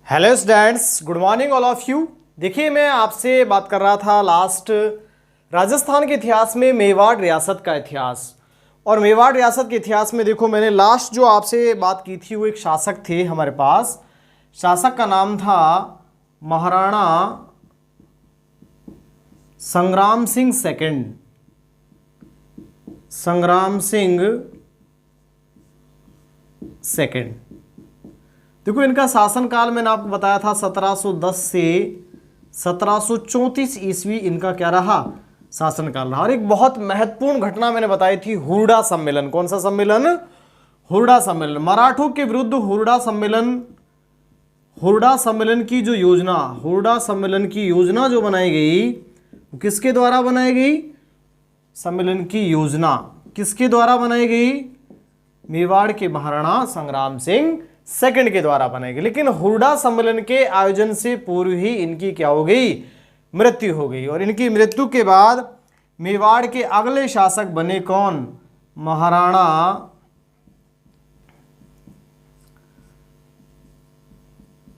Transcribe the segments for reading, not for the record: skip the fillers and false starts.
Hello students, good morning all of you. देखिए, मैं आपसे बात कर रहा था लास्ट राजस्थान के इतिहास में मेवाड़ रियासत का इतिहास। और मेवाड़ रियासत के इतिहास में देखो, मैंने लास्ट जो आपसे बात की थी वो एक शासक थे हमारे पास। शासक का नाम था महाराणा संग्राम सिंह सेकंड। संग्राम सिंह सेकंड। देखो, इनका शासनकाल मैंने आपको बताया था 1710 से 1734 ईस्वी इनका क्या रहा, शासनकाल रहा। और एक बहुत महत्वपूर्ण घटना मैंने बताई थी, हुरडा सम्मेलन। कौन सा सम्मेलन? हुरडा सम्मेलन। मराठों के विरुद्ध हुरडा सम्मेलन। हुरडा सम्मेलन की जो योजना, हुरडा सम्मेलन की योजना जो बनाई गई, वो किसके द्वारा बनाई गई? सम्मेलन की योजना किसके द्वारा बनाई गई? मेवाड़ के महाराणा संग्राम सिंह सेकंड के द्वारा बनाई गई। लेकिन हुरडा सम्मेलन के आयोजन से पूर्व ही इनकी क्या हो गई? मृत्यु हो गई। और इनकी मृत्यु के बाद मेवाड़ के अगले शासक बने कौन? महाराणा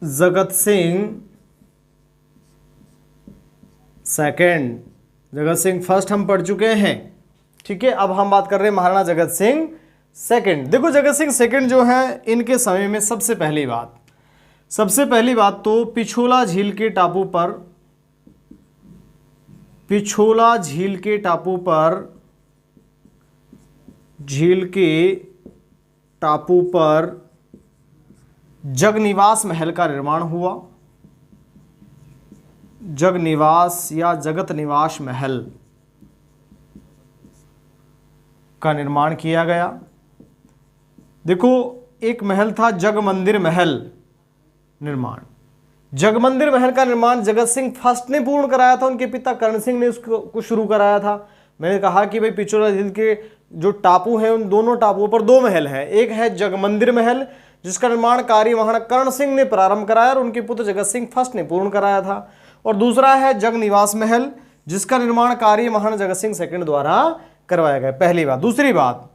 जगत सिंह सेकंड। जगत सिंह फर्स्ट हम पढ़ चुके हैं, ठीक है। अब हम बात कर रहे हैं महाराणा जगत सिंह सेकंड। देखो, जगत सिंह सेकंड जो है, इनके समय में सबसे पहली बात तो पिछोला झील के टापू पर, पिछोला झील के टापू पर, झील के टापू पर जगनिवास महल का निर्माण हुआ। जगनिवास या जगत निवास महल का निर्माण किया गया। देखो, एक महल था जगमंदिर महल निर्माण। जगमंदिर महल का निर्माण जगत सिंह फर्स्ट ने पूर्ण कराया था। उनके पिता कर्ण सिंह ने उसको शुरू कराया था। मैंने कहा कि भाई पिछोला झील के जो टापू हैं, उन दोनों टापुओं पर दो महल हैं। एक है जगमंदिर महल, जिसका निर्माण कार्य महाराणा कर्ण सिंह ने प्रारंभ कराया और उनके पुत्र जगत सिंह फर्स्ट ने पूर्ण कराया था। और दूसरा है जगनिवास महल, जिसका निर्माण कार्य महाराणा जगत सिंह सेकंड द्वारा करवाया गया। पहली बात। दूसरी बात,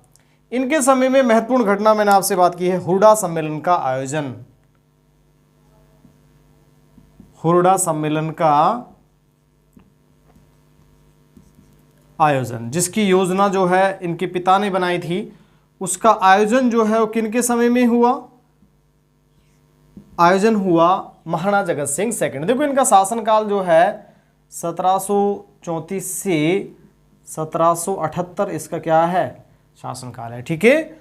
इनके समय में महत्वपूर्ण घटना मैंने आपसे बात की है, हुरडा सम्मेलन का आयोजन। हुरडा सम्मेलन का आयोजन, जिसकी योजना जो है इनके पिता ने बनाई थी, उसका आयोजन जो है वो किनके समय में हुआ? आयोजन हुआ महाराणा जगत सिंह सेकंड। देखो, इनका शासनकाल जो है 1734 से 1778 इसका क्या है? शासनकाल है, ठीक है।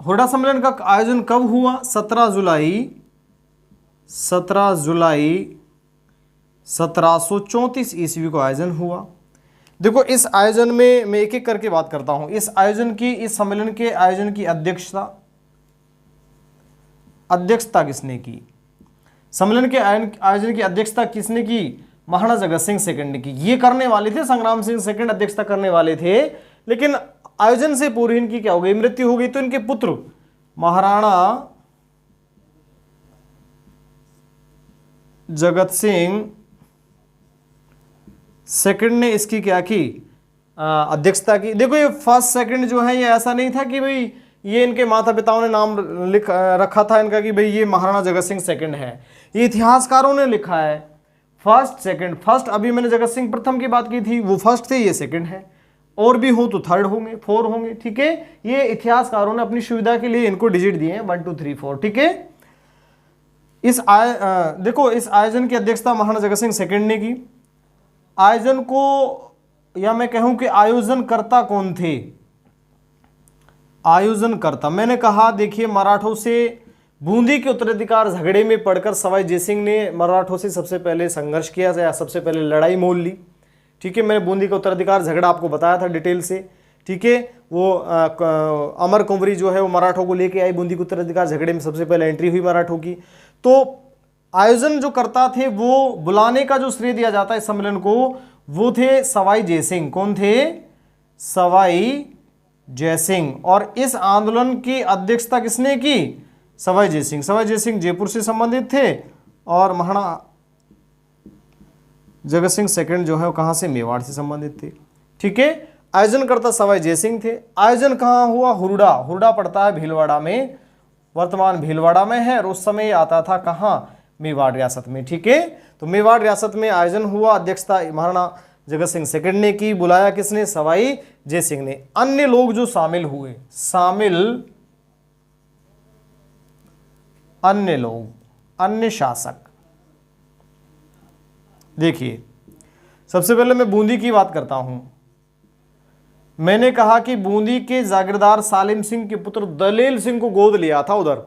हुरडा सम्मेलन का आयोजन कब हुआ? 17 जुलाई 1734 ईस्वी को आयोजन हुआ। देखो, इस आयोजन में मैं एक एक करके बात करता हूं। इस सम्मेलन के आयोजन की अध्यक्षता किसने की? सम्मेलन के आयोजन की अध्यक्षता किसने की? महाराणा जगत सिंह सेकंड ने की। ये करने वाले थे, संग्राम सिंह सेकंड अध्यक्षता करने वाले थे, लेकिन आयोजन से पूर्व इनकी क्या हो गई? मृत्यु हो गई। तो इनके पुत्र महाराणा जगत सिंह सेकंड ने इसकी क्या की? अध्यक्षता की। देखो, ये फर्स्ट सेकंड जो है, ये ऐसा नहीं था कि भाई ये इनके माता पिताओं ने नाम लिख रखा था इनका कि भाई ये महाराणा जगत सिंह सेकंड है। ये इतिहासकारों ने लिखा है फर्स्ट सेकंड। फर्स्ट, अभी मैंने जगत सिंह प्रथम की बात की थी, वो फर्स्ट थे, ये सेकंड है। और भी हो तो थर्ड होंगे, फोर होंगे, ठीक है। ये इतिहासकारों ने अपनी सुविधा के लिए इनको डिजिट दिए हैं 1 2 3 4, ठीक है। देखो, इस आयोजन की अध्यक्षता महाराणा जगत सिंह सेकंड ने की। आयोजन को, या मैं कहूं कि आयोजनकर्ता कौन थे? आयोजनकर्ता, मैंने कहा, देखिए, मराठों से बूंदी के उत्तराधिकार झगड़े में पड़कर सवाई जयसिंह ने मराठों से सबसे पहले संघर्ष किया, या सबसे पहले लड़ाई मोल ली, ठीक है। मैंने बूंदी का उत्तराधिकार झगड़ा आपको बताया था डिटेल से, ठीक है। वो अमर कुंवरी जो है वो मराठों को लेके आई बूंदी के उत्तराधिकार झगड़े में, सबसे पहले एंट्री हुई मराठों की। तो आयोजन जो करता थे, वो बुलाने का जो श्रेय दिया जाता है इस सम्मेलन को, वो थे सवाई जयसिंह। कौन थे? सवाई जयसिंह। और इस आंदोलन की अध्यक्षता किसने की? सवाई जयसिंह। सवाई जयसिंह जयपुर से संबंधित थे और महाराणा जगत सिंह सेकंड जो है वो कहां से? मेवाड़ से संबंधित थे, ठीक है। आयोजनकर्ता सवाई जयसिंह थे। आयोजन कहां हुआ? हुरडा। हुरडा पड़ता है भीलवाड़ा में, वर्तमान भीलवाड़ा में है। और उस समय आता था कहां? मेवाड़ रियासत में। ठीक है, तो मेवाड़ रियासत में आयोजन हुआ, अध्यक्षता महाराणा जगत सिंह सेकंड ने की। बुलाया किसने? सवाई जय सिंह ने। अन्य लोग जो शामिल हुए, अन्य लोग, अन्य शासक, देखिए सबसे पहले मैं बूंदी की बात करता हूं। मैंने कहा कि बूंदी के जागीरदार सालिम सिंह के पुत्र दलेल सिंह को गोद लिया था उधर,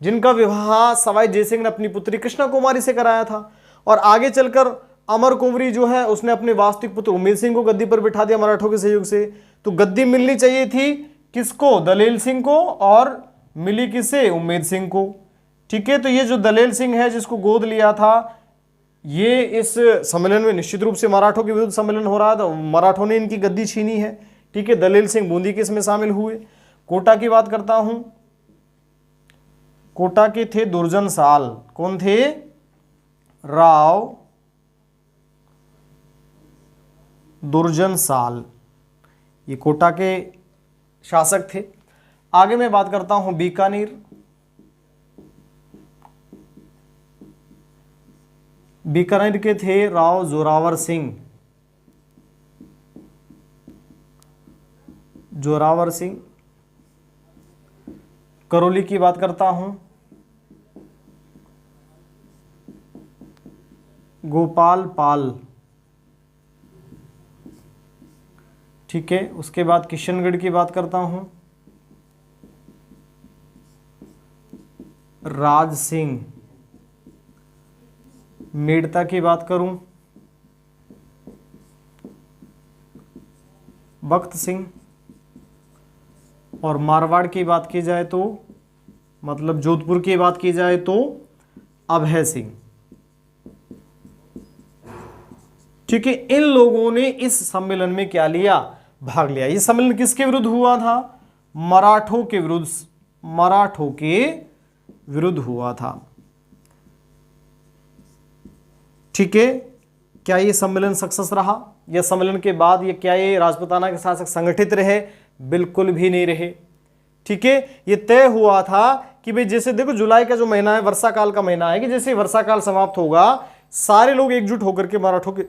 जिनका विवाह सवाई जयसिंह ने अपनी पुत्री कृष्णा कुमारी से कराया था। और आगे चलकर अमर कुंवरी जो है उसने अपने वास्तविक पुत्र उम्मेद सिंह को गद्दी पर बिठा दिया मराठों के सहयोग से। तो गद्दी मिलनी चाहिए थी किसको? दलेल सिंह को, और मिली किसे? उम्मेद सिंह को। ठीक है, तो ये जो दलेल सिंह है जिसको गोद लिया था, ये इस सम्मेलन में निश्चित रूप से मराठों के विरुद्ध सम्मेलन हो रहा था, मराठों ने इनकी गद्दी छीनी है। ठीक है, दलेल सिंह बूंदी के इसमें शामिल हुए। कोटा की बात करता हूं, कोटा के थे दुर्जन साल। कौन थे? राव दुर्जन साल, ये कोटा के शासक थे। आगे मैं बात करता हूं बीकानेर। बीकानेर के थे राव जोरावर सिंह, जोरावर सिंह। करौली की बात करता हूं, गोपाल पाल। ठीक है, उसके बाद किशनगढ़ की बात करता हूं, राज सिंह। मेड़ता की बात करूं, बख्त सिंह। और मारवाड़ की बात की जाए तो, मतलब जोधपुर की बात की जाए तो अभय सिंह। ठीक है, इन लोगों ने इस सम्मेलन में क्या लिया? भाग लिया। ये सम्मेलन किसके विरुद्ध हुआ था? मराठों के विरुद्ध, मराठों के विरुद्ध हुआ था। ठीक है, क्या ये सम्मेलन सक्सेस रहा? या सम्मेलन के बाद ये क्या ये राजपूताना के शासक संगठित रहे? बिल्कुल भी नहीं रहे। ठीक है, ये तय हुआ था कि भाई जैसे देखो जुलाई का जो महीना है वर्षा काल का महीना है, कि जैसे वर्षा काल समाप्त होगा सारे लोग एकजुट होकर के मराठों के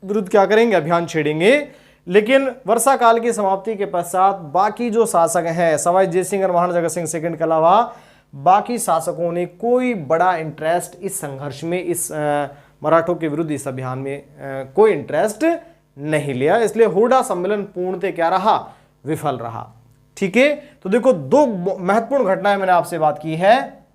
विरुद्ध क्या करेंगे? अभियान छेड़ेंगे। लेकिन वर्षा काल की समाप्ति के पश्चात बाकी जो शासक हैं, सवाई जयसिंह और महाराणा जगत सिंह सेकंड के अलावा बाकी शासकों ने कोई बड़ा इंटरेस्ट इस संघर्ष में, इस मराठों के विरुद्ध इस अभियान में कोई इंटरेस्ट नहीं लिया। इसलिए हुडा सम्मेलन पूर्णतः क्या रहा? विफल रहा। ठीक है, तो देखो दो महत्वपूर्ण घटनाएं मैंने आपसे बात की है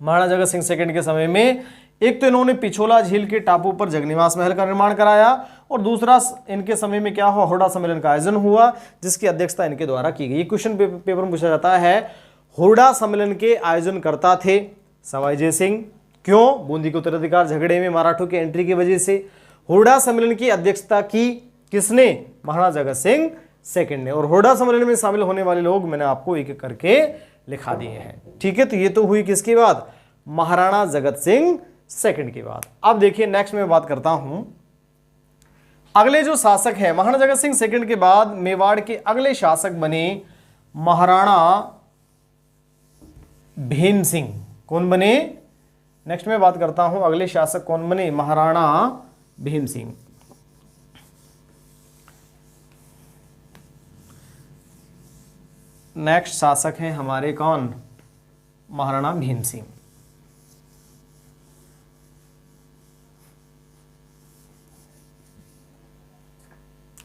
महाराणा जगत सिंह सेकंड के समय में। एक तो इन्होंने पिछोला झील के टापू पर जगन्निवास महल का निर्माण कराया, और दूसरा इनके समय में क्या हुआ? हुडा सम्मेलन का आयोजन हुआ जिसकी अध्यक्षता इनके द्वारा की गई। क्वेश्चन पेपर में पूछा जाता है, हुडा सम्मेलन के आयोजन करता थे सवाई जय सिंह। क्यों? बूंदी के उत्तराधिकार झगड़े में मराठों की एंट्री की वजह से। हुडा सम्मेलन की अध्यक्षता की किसने? महाराणा जगत सिंह सेकंड ने। और हुडा सम्मेलन में शामिल होने वाले लोग मैंने आपको एक एक करके लिखा दिए हैं। ठीक है, तो ये तो हुई किसकी बात? महाराणा जगत सिंह सेकंड की बात। अब देखिए नेक्स्ट मैं बात करता हूं अगले जो शासक हैं। महाराणा जगत सिंह सेकंड के बाद मेवाड़ के अगले शासक बने महाराणा भीम सिंह। कौन बने? नेक्स्ट मैं बात करता हूं अगले शासक कौन बने? महाराणा भीम सिंह। नेक्स्ट शासक हैं हमारे कौन? महाराणा भीम सिंह।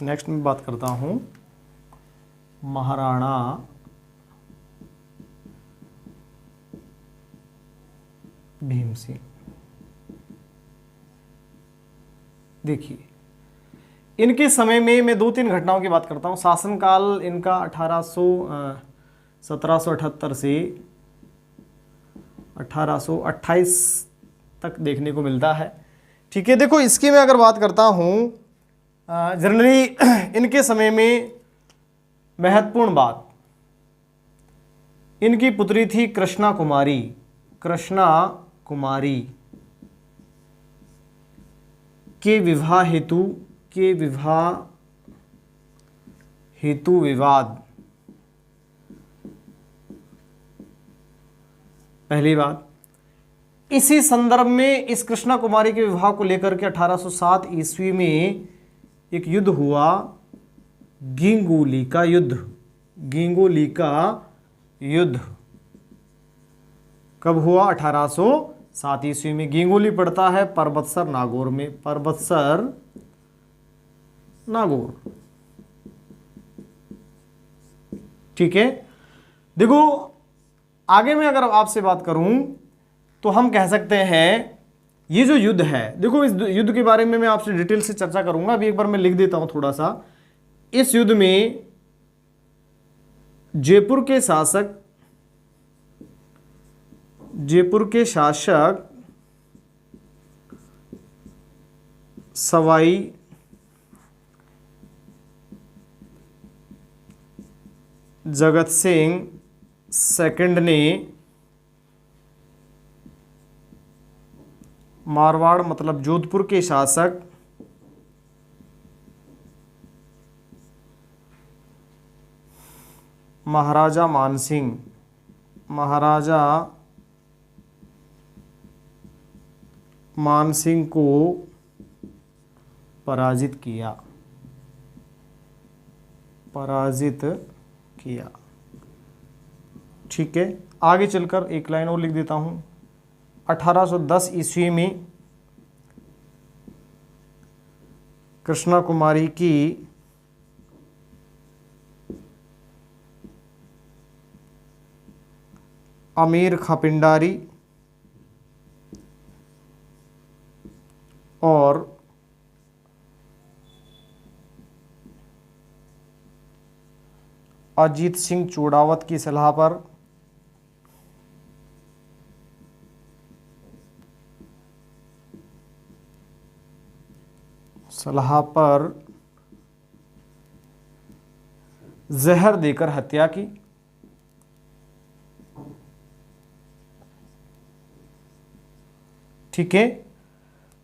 नेक्स्ट मैं बात करता हूं महाराणा भीम सिंह। देखिए इनके समय में मैं दो तीन घटनाओं की बात करता हूं। शासनकाल इनका 1778 से 1828 तक देखने को मिलता है। ठीक है, देखो इसकी मैं अगर बात करता हूं जनरली इनके समय में महत्वपूर्ण बात, इनकी पुत्री थी कृष्णा कुमारी। कृष्णा कुमारी के विवाह हेतु विवाद। पहली बात, इसी संदर्भ में इस कृष्णा कुमारी के विवाह को लेकर के 1807 ईस्वी में एक युद्ध हुआ, गिंगोली का युद्ध। गिंगोली का युद्ध कब हुआ? 1807 ईस्वी में। गिंगोली पड़ता है पर्वतसर नागौर में, पर्वतसर नागौर। ठीक है, देखो आगे मैं अगर आपसे बात करूं तो हम कह सकते हैं ये जो युद्ध है, देखो इस युद्ध के बारे में मैं आपसे डिटेल से चर्चा करूंगा। अभी एक बार मैं लिख देता हूं थोड़ा सा। इस युद्ध में जयपुर के शासक सवाई जगत सिंह सेकंड ने मारवाड़ मतलब जोधपुर के शासक महाराजा मानसिंह को पराजित किया। ठीक है, आगे चलकर एक लाइन और लिख देता हूं। 1810 ईस्वी में कृष्णा कुमारी की अमीर खां पिंडारी और अजीत सिंह चूड़ावत की सलाह पर जहर देकर हत्या की। ठीक है,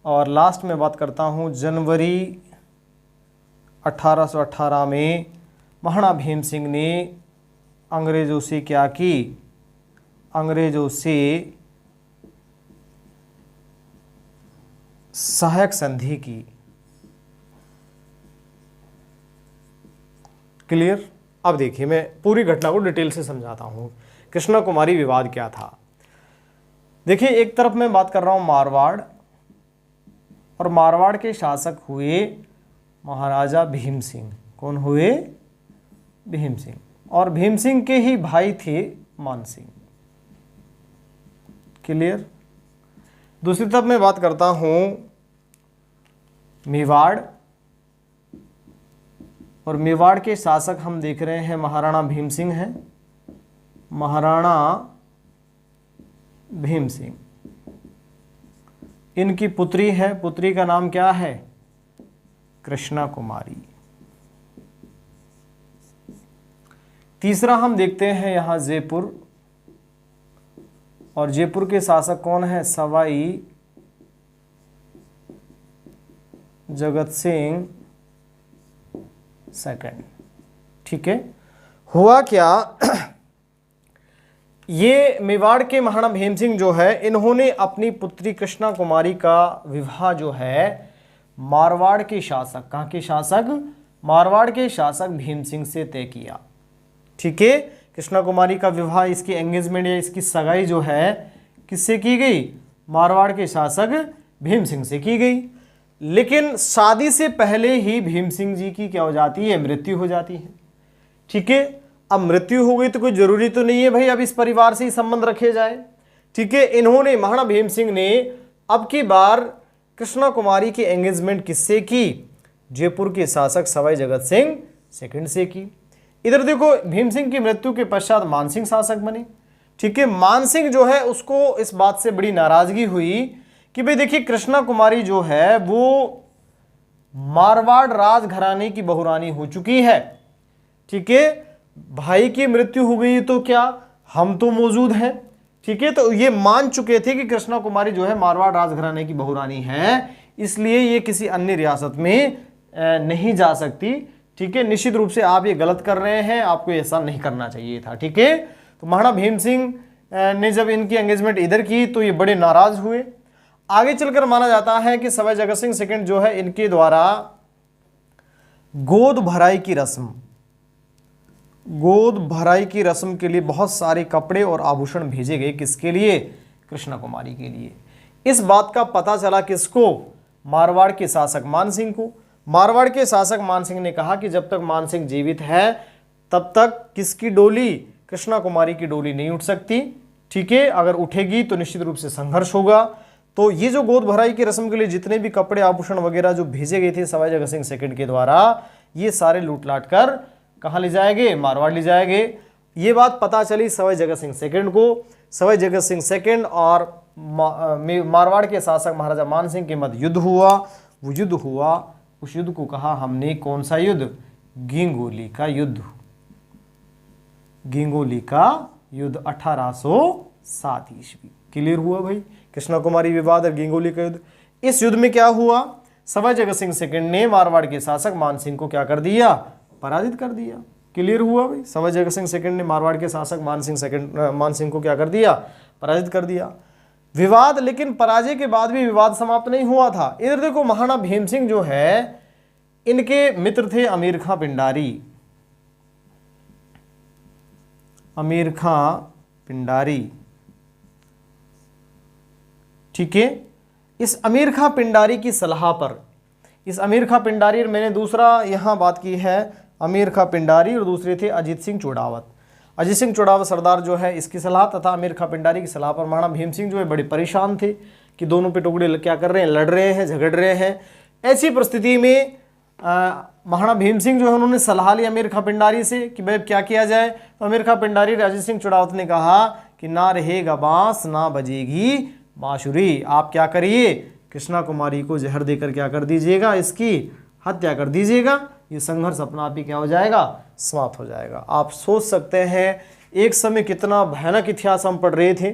और लास्ट में बात करता हूं, जनवरी 1818 में महाराणा भीम सिंह ने अंग्रेजों से क्या की? अंग्रेजों से सहायक संधि की। क्लियर? अब देखिए मैं पूरी घटना को डिटेल से समझाता हूं। कृष्णा कुमारी विवाद क्या था? देखिए, एक तरफ मैं बात कर रहा हूं मारवाड़, और मारवाड़ के शासक हुए महाराजा भीम सिंह। कौन हुए? भीम सिंह। और भीम सिंह के ही भाई थे मान सिंह। क्लियर? दूसरी तरफ मैं बात करता हूं मेवाड़, और मेवाड़ के शासक हम देख रहे हैं महाराणा भीम सिंह हैं। महाराणा भीम सिंह, इनकी पुत्री है, पुत्री का नाम क्या है? कृष्णा कुमारी। तीसरा हम देखते हैं यहां जयपुर, और जयपुर के शासक कौन है? सवाई जगत सिंह सेकंड। ठीक है, हुआ क्या? ये मेवाड़ के महाराणा भीम सिंह जो है, इन्होंने अपनी पुत्री कृष्णा कुमारी का विवाह जो है मारवाड़ के शासक, कहाँ के शासक? मारवाड़ के शासक भीम सिंह से तय किया। ठीक है, कृष्णा कुमारी का विवाह, इसकी एंगेजमेंट या इसकी सगाई जो है किससे की गई? मारवाड़ के शासक भीम सिंह से की गई। लेकिन शादी से पहले ही भीम सिंह जी की क्या हो जाती है? मृत्यु हो जाती है। ठीक है, अब मृत्यु हो गई तो कोई जरूरी तो नहीं है भाई अब इस परिवार से ही संबंध रखे जाए। ठीक है, इन्होंने महाराणा भीम सिंह ने अब की बार कृष्णा कुमारी की एंगेजमेंट किससे की? जयपुर के शासक सवाई जगत सिंह सेकंड से की। इधर देखो, भीम सिंह की मृत्यु के पश्चात मानसिंह शासक बने। ठीक है, मानसिंह जो है उसको इस बात से बड़ी नाराजगी हुई कि भाई देखिए कृष्णा कुमारी जो है वो मारवाड़ राजघराने की बहुरानी हो चुकी है। ठीक है, भाई की मृत्यु हो गई तो क्या हम तो मौजूद हैं। ठीक है, तो ये मान चुके थे कि कृष्णा कुमारी जो है मारवाड़ राजघराने की बहुरानी है, इसलिए ये किसी अन्य रियासत में नहीं जा सकती। ठीक है, निश्चित रूप से आप ये गलत कर रहे हैं, आपको ऐसा नहीं करना चाहिए था। ठीक है, तो महाराणा भीम सिंह ने जब इनकी एंगेजमेंट इधर की तो ये बड़े नाराज हुए। आगे चलकर माना जाता है कि सवाई जगत सिंह सेकंड जो है इनके द्वारा गोद भराई की रस्म के लिए बहुत सारे कपड़े और आभूषण भेजे गए। किसके लिए? कृष्णा कुमारी के लिए। इस बात का पता चला किसको? मारवाड़ के शासक मानसिंह को। मारवाड़ के शासक मानसिंह ने कहा कि जब तक मानसिंह जीवित है तब तक किसकी डोली? कृष्णा कुमारी की डोली नहीं उठ सकती। ठीक है, अगर उठेगी तो निश्चित रूप से संघर्ष होगा। तो ये जो गोद भराई की रस्म के लिए जितने भी कपड़े आभूषण वगैरह जो भेजे गए थे सवाई जगत सिंह सेकंड के द्वारा, ये सारे लूट लाट कर कहाँ ले जाएंगे? मारवाड़ ले जाएंगे। ये बात पता चली सवाई जगत सिंह सेकंड को। सवाई जगत सिंह सेकंड और मारवाड़ के शासक महाराजा मानसिंह के मध्य युद्ध हुआ। वो युद्ध हुआ, उस युद्ध को कहा हमने कौन सा युद्ध? गिंगोली का युद्ध। गिंगोली का युद्ध 1807 ईस्वी। क्लियर हुआ भाई? कृष्णा कुमारी विवाद और गिंगोली का युद्ध। इस युद्ध में क्या हुआ? सवाई जगत सिंह सेकंड ने मारवाड़ के शासक मानसिंह को क्या कर दिया? पराजित कर दिया। क्लियर हुआ भाई? सवाई जगत सिंह सेकंड ने मारवाड़ के शासक मानसिंह को क्या कर दिया? पराजित कर दिया। विवाद, लेकिन पराजय के बाद भी विवाद समाप्त नहीं हुआ था। इधर देखो, महाराणा भीम सिंह जो है इनके मित्र थे अमीर खां पिंडारी। अमीर खां पिंडारी, ठीक है। इस अमीर खां पिंडारी की सलाह पर, इस अमीर खां पिंडारी, मैंने दूसरा यहां बात की है अमीर खां पिंडारी और दूसरे थे अजीत सिंह चोडावत। अजीत सिंह चोडावत सरदार जो है इसकी सलाह तथा अमीर खां पिंडारी की सलाह पर महाराणा भीम सिंह जो है बड़े परेशान थे कि दोनों पे टुकड़े क्या कर रहे हैं? लड़ रहे हैं, झगड़ रहे हैं। ऐसी परिस्थिति में महाराणा भीम सिंह जो है उन्होंने सलाह ली अमीर खां पिंडारी से कि भाई क्या किया जाए। तो अमीर खां पिंडारी अजीत सिंह चोडावत ने कहा कि ना रहेगा बांस ना बजेगी बांसुरी। आप क्या करिए? कृष्णा कुमारी को जहर देकर क्या कर दीजिएगा? इसकी हत्या कर दीजिएगा। ये संघर्ष अपना आप ही क्या हो जाएगा? समाप्त हो जाएगा। आप सोच सकते हैं एक समय कितना भयानक इतिहास हम पढ़ रहे थे,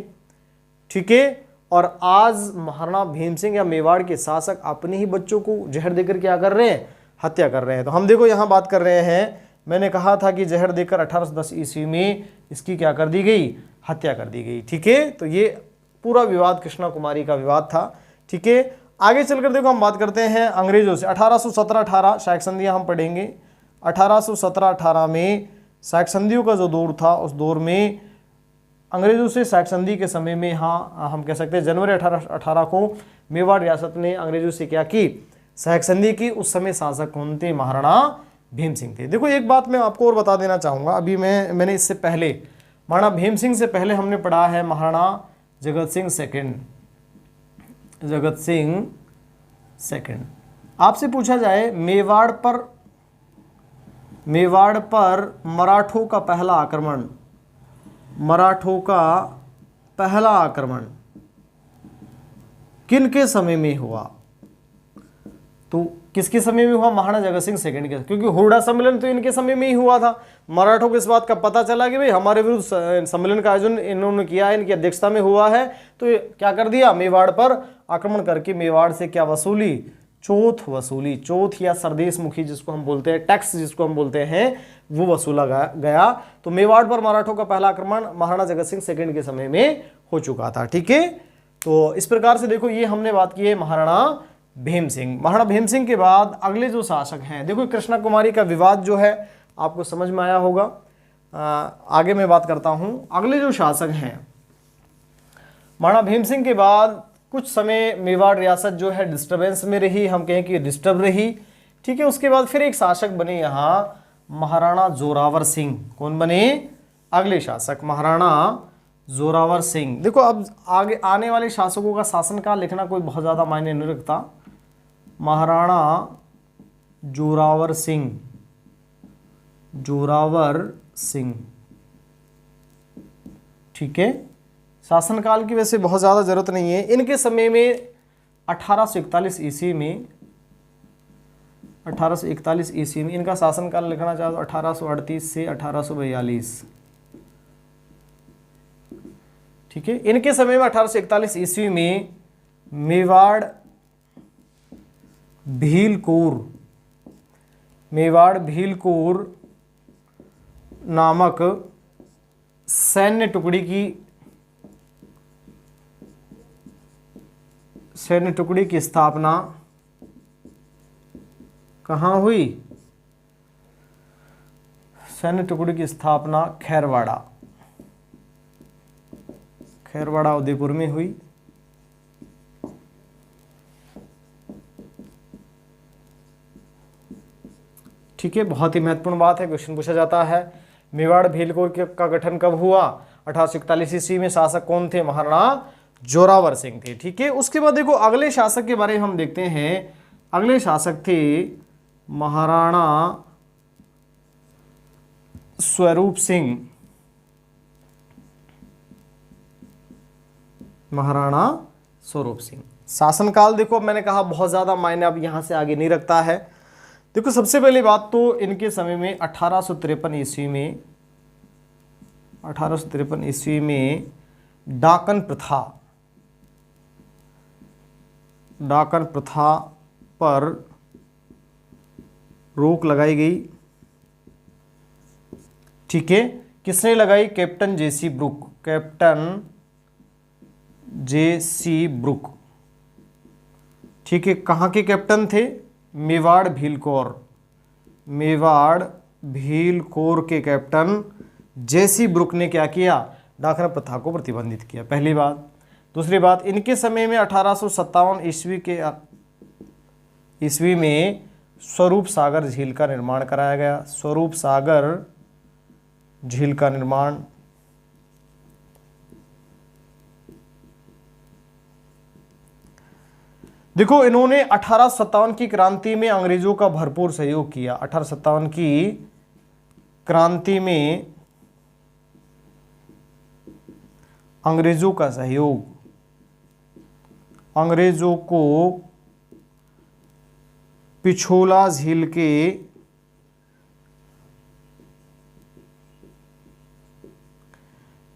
ठीक है, और आज महाराणा भीम सिंह या मेवाड़ के शासक अपने ही बच्चों को जहर देकर क्या कर रहे हैं? हत्या कर रहे हैं। तो हम देखो यहाँ बात कर रहे हैं, मैंने कहा था कि जहर देकर 1810 ईस्वी में इसकी क्या कर दी गई? हत्या कर दी गई। ठीक है, तो ये पूरा विवाद कृष्णा कुमारी का विवाद था। ठीक है, आगे चलकर देखो हम बात करते हैं अंग्रेजों से। 1817-18 शायक संधियां हम पढ़ेंगे। 1817-18 में शायक संधियों का जो दौर था उस दौर में अंग्रेजों से शायक संधि के समय में, हाँ हम कह सकते हैं जनवरी 1818 को मेवाड़ रियासत ने अंग्रेजों से क्या की? शायक संधि की। उस समय शासक कौन थे? महाराणा भीम सिंह थे। देखो एक बात मैं आपको और बता देना चाहूँगा, अभी मैंने इससे पहले महाराणा भीम सिंह से पहले हमने पढ़ा है महाराणा जगत सिंह सेकंड। जगत सिंह सेकंड आपसे पूछा जाए मेवाड़ पर मराठों का पहला आक्रमण, मराठों का पहला आक्रमण किन के समय में हुआ? तो किसके समय में हुआ? महाराणा जगत सिंह सेकंड के, क्योंकि हुरडा सम्मेलन तो इनके समय में ही हुआ था। मराठों को इस बात का पता चला कि भाई हमारे विरुद्ध सम्मेलन का आयोजन इन्होंने किया है, इनकी अध्यक्षता में हुआ है, तो क्या कर दिया? मेवाड़ पर आक्रमण करके मेवाड़ से क्या वसूली? चौथ वसूली। चौथ या सरदेश मुखी जिसको हम बोलते हैं, टैक्स जिसको हम बोलते हैं, वो वसूला गया। तो मेवाड़ पर मराठों का पहला आक्रमण महाराणा जगत सिंह सेकंड के समय में हो चुका था। ठीक है, तो इस प्रकार से देखो ये हमने बात की है महाराणा भीम सिंह। महाराणा भीम सिंह के बाद अगले जो शासक हैं, देखो कृष्णा कुमारी का विवाद जो है आपको समझ में आया होगा। आगे मैं बात करता हूं। अगले जो शासक हैं महाराणा भीम सिंह के बाद कुछ समय मेवाड़ रियासत जो है डिस्टर्बेंस में रही, हम कहें कि डिस्टर्ब रही। ठीक है, उसके बाद फिर एक शासक बने यहाँ महाराणा जोरावर सिंह। कौन बने? अगले शासक महाराणा जोरावर सिंह। देखो अब आगे आने वाले शासकों का शासनकाल लिखना कोई बहुत ज़्यादा मायने नहीं रखता। महाराणा जोरावर सिंह, जोरावर सिंह, ठीक है, शासनकाल की वैसे बहुत ज़्यादा जरूरत नहीं है। इनके समय में 1841 ईस्वी में, 1841 ईस्वी में इनका शासनकाल लिखना चाहो तो 1838 से 1842। ठीक है, इनके समय में 1841 ईस्वी में मेवाड़ भीलकोर नामक सैन्य टुकड़ी की सैन्य टुकड़ी की स्थापना कहाँ हुई? सैन्य टुकड़ी की स्थापना खैरवाड़ा उदयपुर में हुई। ठीक है, बहुत ही महत्वपूर्ण बात है, क्वेश्चन पूछा जाता है। मेवाड़ भीलकोर का गठन कब हुआ? 1841 ईस्वी में। शासक कौन थे? महाराणा जोरावर सिंह थे। ठीक है, उसके बाद देखो अगले शासक के बारे में हम देखते हैं। अगले शासक थे महाराणा स्वरूप सिंह। महाराणा स्वरूप सिंह शासनकाल देखो मैंने कहा बहुत ज्यादा मायने अब यहां से आगे नहीं रखता है। देखो सबसे पहली बात तो इनके समय में 1853 ईस्वी में डाकन प्रथा पर रोक लगाई गई। ठीक है, किसने लगाई? कैप्टन जेसी ब्रुक। ठीक है, कहाँ के कैप्टन थे? मेवाड़ भीलकोर के कैप्टन जेसी ब्रुक ने क्या किया? डाकन प्रथा को प्रतिबंधित किया, पहली बात। दूसरी बात, इनके समय में 1857 ईस्वी में स्वरूप सागर झील का निर्माण कराया गया। स्वरूप सागर झील का निर्माण। देखो इन्होंने 1857 की क्रांति में अंग्रेजों का भरपूर सहयोग किया। 1857 की क्रांति में अंग्रेजों का सहयोग, अंग्रेजों को पिछोला झील के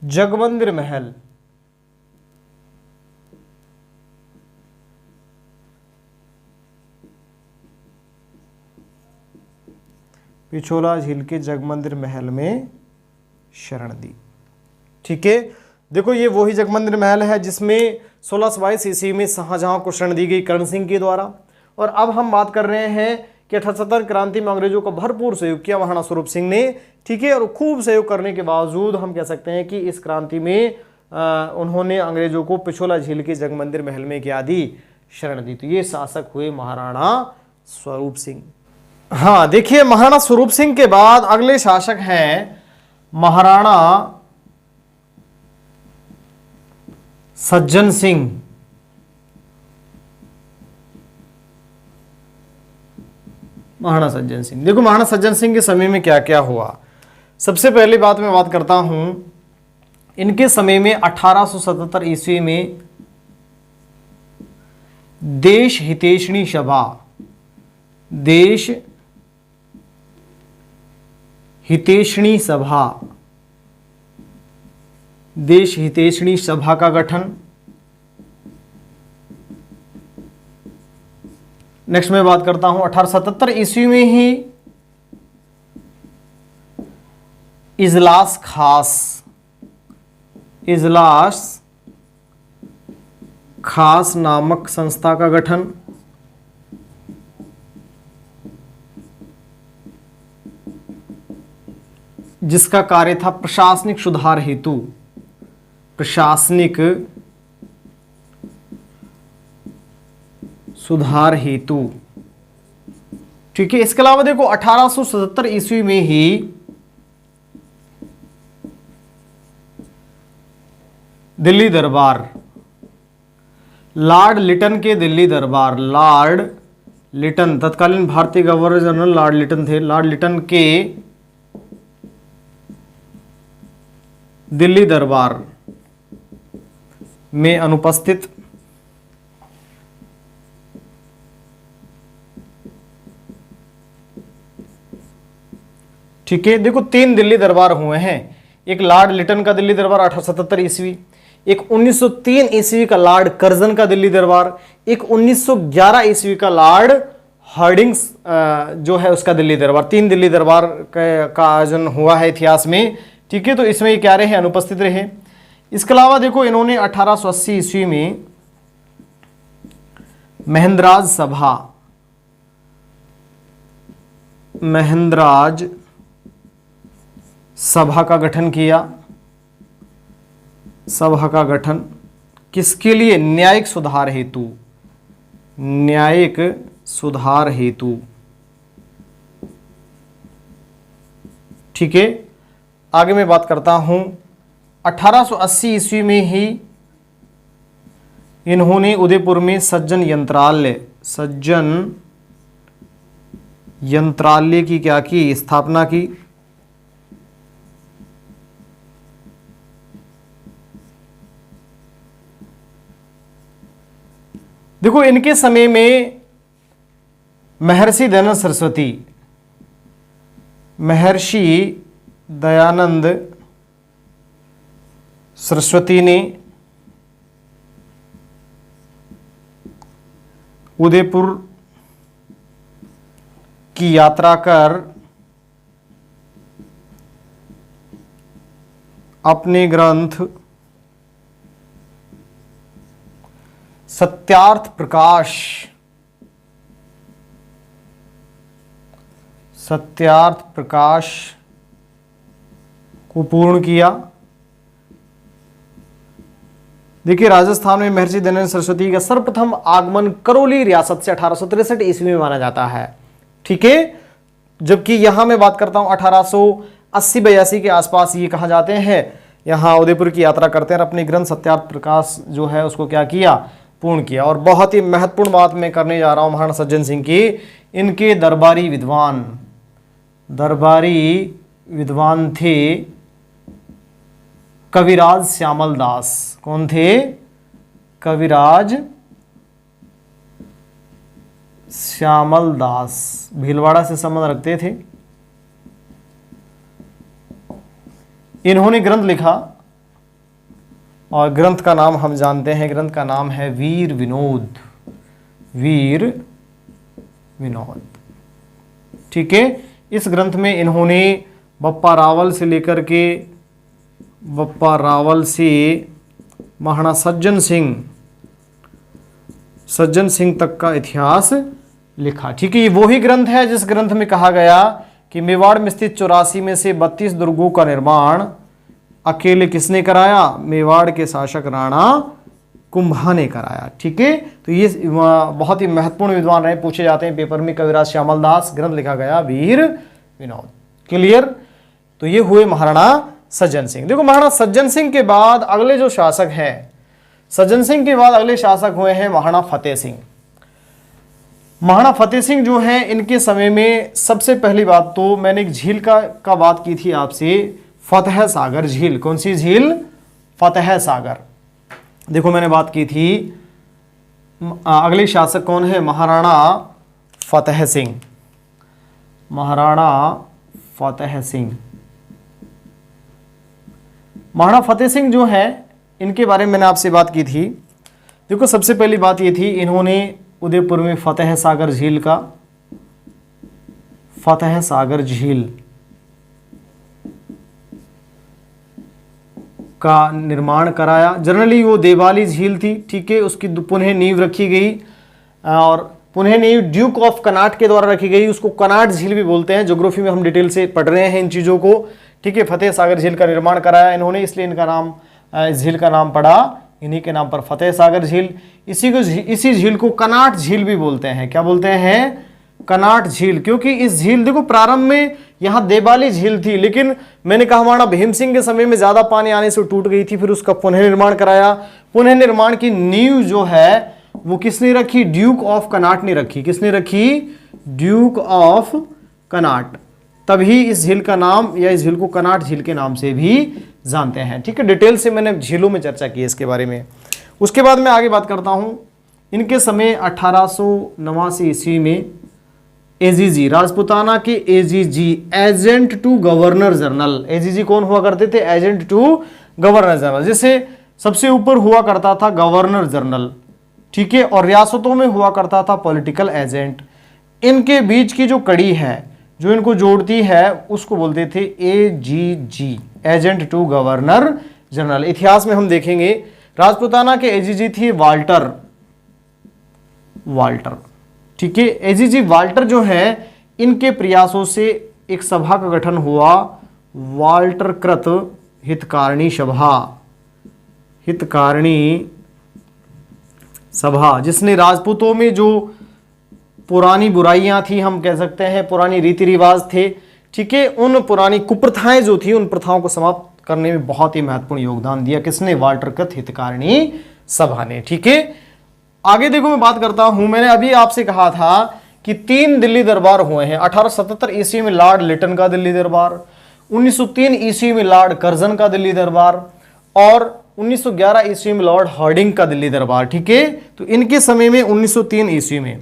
जगमंदिर महल में शरण दी। ठीक है, देखो ये वही जगमंदिर महल है जिसमें 1622 ईस्वी में शाहजहां को शरण दी गई कर्ण सिंह के द्वारा। और अब हम बात कर रहे हैं कि 1870 क्रांति में अंग्रेजों का भरपूर सहयोग किया महाराणा स्वरूप सिंह ने। ठीक है, और खूब सहयोग करने के बावजूद हम कह सकते हैं कि इस क्रांति में उन्होंने अंग्रेजों को पिछोला झील के जगमंदिर महल में क्या दी? शरण दी। तो ये शासक हुए महाराणा स्वरूप सिंह। हाँ देखिए, महाराणा स्वरूप सिंह के बाद अगले शासक हैं महाराणा सज्जन सिंह। महाराणा सज्जन सिंह, देखो महाराणा सज्जन सिंह के समय में क्या क्या हुआ। सबसे पहली बात मैं बात करता हूं, इनके समय में 1877 ईस्वी में देश हितैषणी सभा का गठन। नेक्स्ट मैं बात करता हूं 1877 ईस्वी में ही इजलास खास नामक संस्था का गठन। जिसका कार्य था प्रशासनिक सुधार हेतु। ठीक है, इसके अलावा देखो 1877 ईस्वी में ही दिल्ली दरबार, लॉर्ड लिटन के दिल्ली दरबार, लॉर्ड लिटन तत्कालीन भारतीय गवर्नर जनरल लॉर्ड लिटन थे। लॉर्ड लिटन के दिल्ली दरबार में अनुपस्थित। ठीक है, देखो 3 दिल्ली दरबार हुए हैं। एक लॉर्ड लिटन का दिल्ली दरबार 1877 ईस्वी, एक 1903 ईस्वी का लॉर्ड कर्जन का दिल्ली दरबार, एक 1911 ईस्वी का लॉर्ड हार्डिंग्स जो है उसका दिल्ली दरबार। 3 दिल्ली दरबार का आयोजन हुआ है इतिहास में। ठीक है, तो इसमें ये क्या रहे? अनुपस्थित रहे। इसके अलावा देखो इन्होंने 1880 ईस्वी में महेंद्राज सभा, महेंद्राज सभा का गठन किया। सभा का गठन किसके लिए? न्यायिक सुधार हेतु, न्यायिक सुधार हेतु। ठीक है, आगे मैं बात करता हूं। 1880 ईस्वी में ही इन्होंने उदयपुर में सज्जन यंत्रालय की क्या की? स्थापना की। देखो, इनके समय में महर्षि दयानंद सरस्वती ने उदयपुर की यात्रा कर अपने ग्रंथ सत्यार्थ प्रकाश को पूर्ण किया। देखिए, राजस्थान में महर्षि दयानंद सरस्वती का सर्वप्रथम आगमन करौली रियासत से 1863 ईस्वी में माना जाता है। ठीक है, जबकि यहां मैं बात करता हूं 1880-82 के आसपास ये कहा जाते हैं, यहां उदयपुर की यात्रा करते हैं और अपने ग्रंथ सत्यार्थ प्रकाश जो है उसको क्या किया? पूर्ण किया। और बहुत ही महत्वपूर्ण बात मैं करने जा रहा हूं महाराणा सज्जन सिंह की। इनके दरबारी विद्वान थे कविराज श्यामल दास। कौन थे? कविराज श्यामल दास, भीलवाड़ा से संबंध रखते थे। इन्होंने ग्रंथ लिखा और ग्रंथ का नाम हम जानते हैं, ग्रंथ का नाम है वीर विनोद। ठीक है, इस ग्रंथ में इन्होंने बप्पा रावल से महाराणा सज्जन सिंह तक का इतिहास लिखा। ठीक है, ये वही ग्रंथ है जिस ग्रंथ में कहा गया कि मेवाड़ में स्थित 84 में से 32 दुर्गों का निर्माण अकेले किसने कराया? मेवाड़ के शासक राणा कुंभा ने कराया। ठीक है, तो ये बहुत ही महत्वपूर्ण विद्वान रहे, पूछे जाते हैं पेपर में। कविराज श्यामल दास, ग्रंथ लिखा गया वीर विनोद। क्लियर? तो ये हुए महाराणा सज्जन सिंह। देखो, महाराणा सज्जन सिंह के बाद अगले जो शासक हैं, सज्जन सिंह के बाद अगले शासक हुए हैं महाराणा फतेह सिंह। महाराणा फतेह सिंह जो हैं, इनके समय में सबसे पहली बात तो मैंने एक झील का बात की थी आपसे, फतेह सागर झील। कौन सी झील? फतेह सागर। देखो, मैंने बात की थी अगले शासक कौन है? महाराणा फतेह सिंह। महाराणा फतेह सिंह जो है, इनके बारे में मैंने आपसे बात की थी। देखो, सबसे पहली बात ये थी, इन्होंने उदयपुर में फतेह सागर झील का निर्माण कराया। जनरली वो देवाली झील थी। ठीक है, उसकी पुनः नींव रखी गई और पुनः नींव ड्यूक ऑफ कनाट के द्वारा रखी गई। उसको कनाट झील भी बोलते हैं। ज्योग्राफी में हम डिटेल से पढ़ रहे हैं इन चीज़ों को। ठीक है, फतेह सागर झील का निर्माण कराया इन्होंने, इसलिए इनका नाम, इस झील का नाम पड़ा इन्हीं के नाम पर, फतेह सागर झील। इसी झील को कनाट झील भी बोलते हैं। क्या बोलते हैं? कनाट झील। क्योंकि इस झील, देखो, प्रारंभ में यहाँ देवाली झील थी, लेकिन मैंने कहा हमारा भीम सिंह के समय में ज्यादा पानी आने से टूट गई थी, फिर उसका पुनः निर्माण कराया। पुनः निर्माण की नींव जो है वो किसने रखी? ड्यूक ऑफ कनाट ने रखी। किसने रखी? Duke of Connaught. तभी इस झील का नाम, या इस झील को कनाट झील के नाम से भी जानते हैं। ठीक है, डिटेल से मैंने झीलों में चर्चा की है इसके बारे में। उसके बाद मैं आगे बात करता हूं। इनके समय 1889 ईस्वी में एजीजी, राजपुताना के AGG, agent to governor general. AGG कौन हुआ करते थे? एजेंट टू गवर्नर जनरल, जिससे सबसे ऊपर हुआ करता था गवर्नर जनरल। ठीक है, और रियासतों में हुआ करता था पॉलिटिकल एजेंट। इनके बीच की जो कड़ी है, जो इनको जोड़ती है, उसको बोलते थे AGG, agent to governor general. इतिहास में हम देखेंगे राजपुताना के एजीजी थी वाल्टर। ठीक है, एजीजी वाल्टर जो है, इनके प्रयासों से एक सभा का गठन हुआ, वाल्टरकृत हितकारिणी सभा, हितकारिणी सभा, जिसने राजपूतों में जो पुरानी बुराइयां थी, हम कह सकते हैं पुरानी रीति रिवाज थे, ठीक है, उन पुरानी कुप्रथाएं जो थी, उन प्रथाओं को समाप्त करने में बहुत ही महत्वपूर्ण योगदान दिया। किसने? वाल्टरकृत हितकारिणी सभा ने। ठीक है, आगे देखो मैं बात करता हूं, मैंने अभी आपसे कहा था कि 3 दिल्ली दरबार हुए हैं। 1877 ईस्वी में लॉर्ड लिटन का दिल्ली दरबार, 1903 ईस्वी में लॉर्ड कर्जन का दिल्ली दरबार, और 1911 ईस्वी में लॉर्ड हार्डिंग का दिल्ली दरबार। ठीक है, तो इनके समय में 1903 ईस्वी में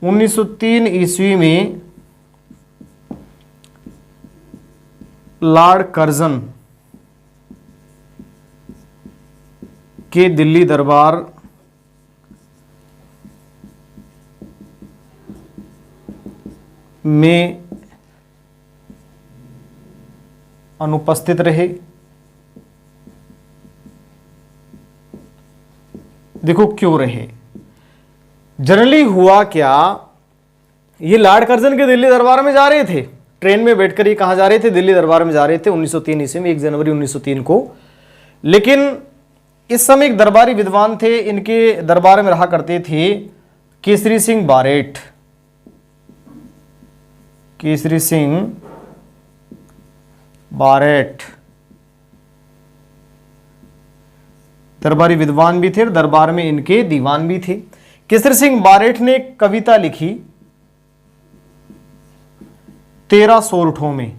1903 ईस्वी में लॉर्ड कर्जन के दिल्ली दरबार में अनुपस्थित रहे। देखो क्यों रहे। जनरली हुआ क्या, ये लॉर्ड कर्जन के दिल्ली दरबार में जा रहे थे, ट्रेन में बैठकर ये कहां जा रहे थे? दिल्ली दरबार में जा रहे थे 1903 ईस्वी में, 1 जनवरी 1903 को। लेकिन इस समय एक दरबारी विद्वान थे, इनके दरबार में रहा करते थे केसरी सिंह बारेट। केसरी सिंह बारेट दरबारी विद्वान भी थे, दरबार में इनके दीवान भी थे। केसरी सिंह बारेट ने एक कविता लिखी 13 सोरठों में।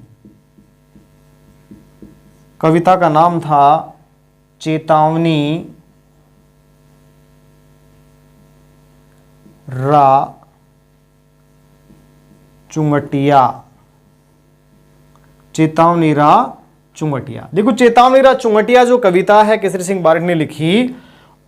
कविता का नाम था चेतावनी रा चुंगटिया। चेतावनी रा चुंगटिया। देखो चेतावनी रा चुंगटिया जो कविता है केसरी सिंह बारेट ने लिखी,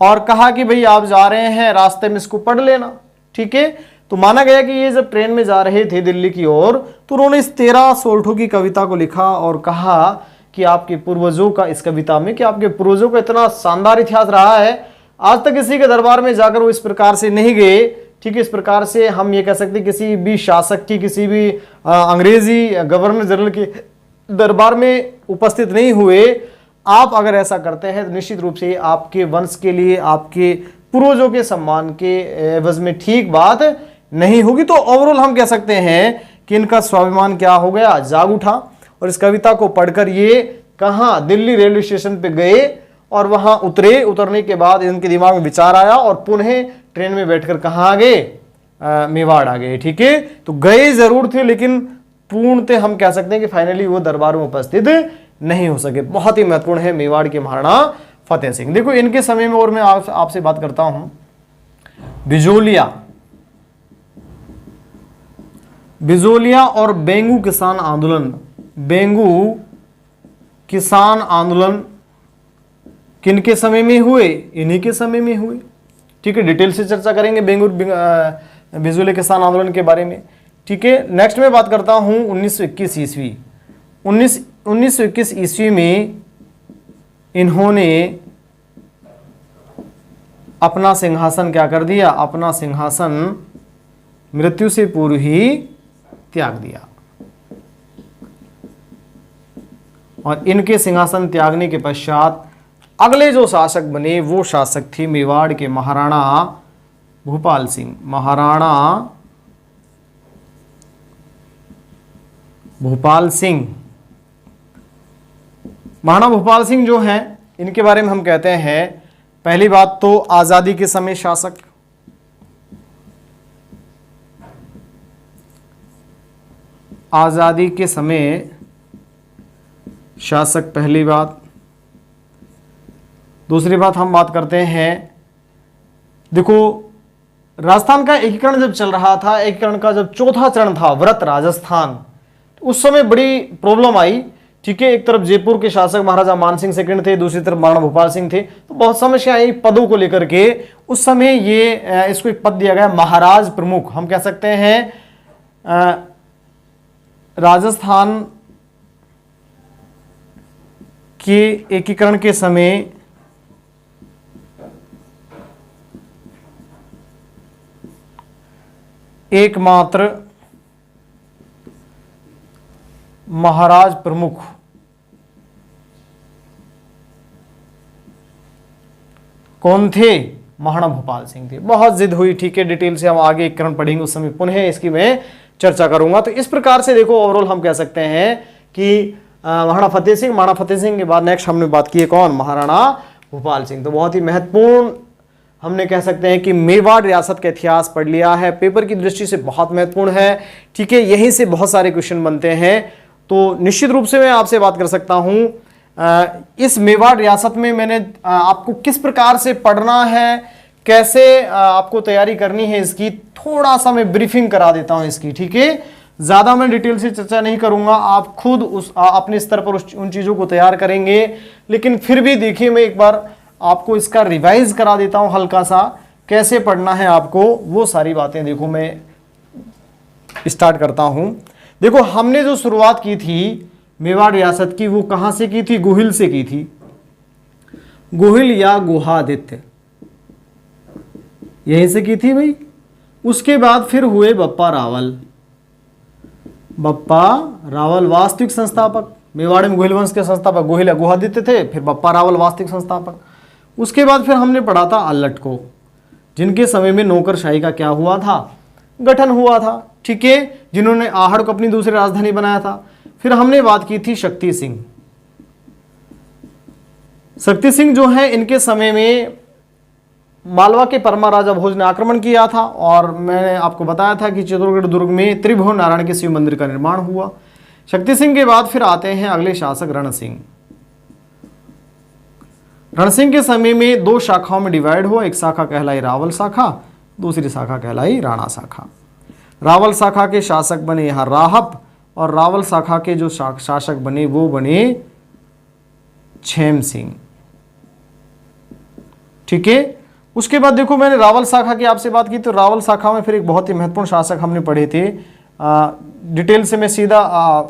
और कहा कि भाई आप जा रहे हैं, रास्ते में इसको पढ़ लेना। ठीक है, तो माना गया कि ये जब ट्रेन में जा रहे थे दिल्ली की ओर, तो उन्होंने इस 13 सोरठों की कविता को लिखा और कहा कि आपके पूर्वजों का, इस कविता में, कि आपके पूर्वजों का इतना शानदार इतिहास रहा है, आज तक किसी के दरबार में जाकर वो इस प्रकार से नहीं गए। ठीक है, इस प्रकार से हम ये कह सकते हैं किसी भी शासक की, किसी भी अंग्रेजी गवर्नर जनरल के दरबार में उपस्थित नहीं हुए। आप अगर ऐसा करते हैं तो निश्चित रूप से आपके वंश के लिए, आपके पूर्वजों के सम्मान के एवज में ठीक बात नहीं होगी। तो ओवरऑल हम कह सकते हैं कि इनका स्वाभिमान क्या हो गया, जाग उठा। और इस कविता को पढ़कर ये कहाँ, दिल्ली रेलवे स्टेशन पे गए और वहां उतरे। उतरने के बाद इनके दिमाग में विचार आया और पुनः ट्रेन में बैठकर कहाँ आ गए, मेवाड़ आ गए। ठीक है, तो गए जरूर थे, लेकिन पूर्णतः हम कह सकते हैं कि फाइनली वो दरबार में उपस्थित नहीं हो सके। बहुत ही महत्वपूर्ण है मेवाड़ के महाराणा फतेह सिंह। देखो इनके समय में, और मैं आपसे बात करता हूं, बिजोलिया और बेंगू किसान आंदोलन। बेंगू किसान आंदोलन किनके समय में हुए? इन्हीं के समय में हुए। ठीक है, डिटेल से चर्चा करेंगे बेंगू बिजोलिया किसान आंदोलन के बारे में। ठीक है, नेक्स्ट में बात करता हूं 1921 ईस्वी। 1921 ईस्वी में इन्होंने अपना सिंहासन क्या कर दिया? अपना सिंहासन मृत्यु से पूर्व ही त्याग दिया। और इनके सिंहासन त्यागने के पश्चात अगले जो शासक बने वो शासक थे मेवाड़ के महाराणा भूपाल सिंह। महाराणा भूपाल सिंह। महाराणा भूपाल सिंह जो हैं, इनके बारे में हम कहते हैं, पहली बात तो आजादी के समय शासक, आजादी के समय शासक, पहली बात। दूसरी बात हम बात करते हैं, देखो राजस्थान का एकीकरण जब चल रहा था, एकीकरण का जब चौथा चरण था, व्रत राजस्थान, उस समय बड़ी प्रॉब्लम आई। ठीक है, एक तरफ जयपुर के शासक महाराजा मानसिंह सेकंड थे, दूसरी तरफ महाराणा भूपाल सिंह थे, तो बहुत समस्या आई पदों को लेकर के। उस समय ये इसको एक पद दिया गया महाराज प्रमुख। हम कह सकते हैं राजस्थान के एकीकरण के समय एकमात्र महाराज प्रमुख कौन थे? महाराणा भूपाल सिंह थे। बहुत जिद हुई, ठीक है, डिटेल से हम आगे एक क्रम पढ़ेंगे, उस समय पुनः इसकी मैं चर्चा करूंगा। तो इस प्रकार से देखो ओवरऑल हम कह सकते हैं कि महाराणा फतेह सिंह के बाद नेक्स्ट हमने बात की है कौन? महाराणा भूपाल सिंह। तो बहुत ही महत्वपूर्ण हमने कह सकते हैं कि मेवाड़ रियासत का इतिहास पढ़ लिया है, पेपर की दृष्टि से बहुत महत्वपूर्ण है, ठीक है, यहीं से बहुत सारे क्वेश्चन बनते हैं। तो निश्चित रूप से मैं आपसे बात कर सकता हूं इस मेवाड़ रियासत में मैंने आपको किस प्रकार से पढ़ना है, कैसे आपको तैयारी करनी है इसकी, थोड़ा सा मैं ब्रीफिंग करा देता हूं इसकी, ठीक है। ज्यादा मैं डिटेल से चर्चा नहीं करूंगा, आप खुद अपने स्तर पर उन चीजों को तैयार करेंगे। लेकिन फिर भी देखिए मैं एक बार आपको इसका रिवाइज करा देता हूं हल्का सा, कैसे पढ़ना है आपको, वो सारी बातें देखो मैं स्टार्ट करता हूं। देखो हमने जो शुरुआत की थी मेवाड़ रियासत की, वो कहां से की थी? गुहिल से की थी। गुहिल या गुहादित्य, यहीं से की थी भाई। उसके बाद फिर हुए बप्पा रावल। बप्पा रावल वास्तविक संस्थापक, मेवाड़ में गुहिल वंश के संस्थापक गुहिल या गुहादित्य थे, फिर बप्पा रावल वास्तविक संस्थापक। उसके बाद फिर हमने पढ़ा था अल्लट को, जिनके समय में नौकरशाही का क्या हुआ था? गठन हुआ था, ठीक है, जिन्होंने आहड़ को अपनी दूसरी राजधानी बनाया था। फिर हमने बात की थी शक्ति सिंह। शक्ति सिंह जो है, इनके समय में मालवा के परमा राजा भोज ने आक्रमण किया था और मैंने आपको बताया था कि चित्तौड़गढ़ दुर्ग में त्रिभुवन नारायण के शिव मंदिर का निर्माण हुआ। शक्ति सिंह के बाद फिर आते हैं अगले शासक रण सिंह। रण सिंह के समय में दो शाखाओं में डिवाइड हुआ, एक शाखा कहलाई रावल शाखा, दूसरी शाखा कहलाई राणा शाखा। रावल शाखा के शासक बने यहां राहप और रावल शाखा के जो शासक बने वो बने छेम सिंह, ठीक है। उसके बाद देखो मैंने रावल शाखा की आपसे बात की, तो रावल शाखा में फिर एक बहुत ही महत्वपूर्ण शासक हमने पढ़े थे। डिटेल से मैं सीधा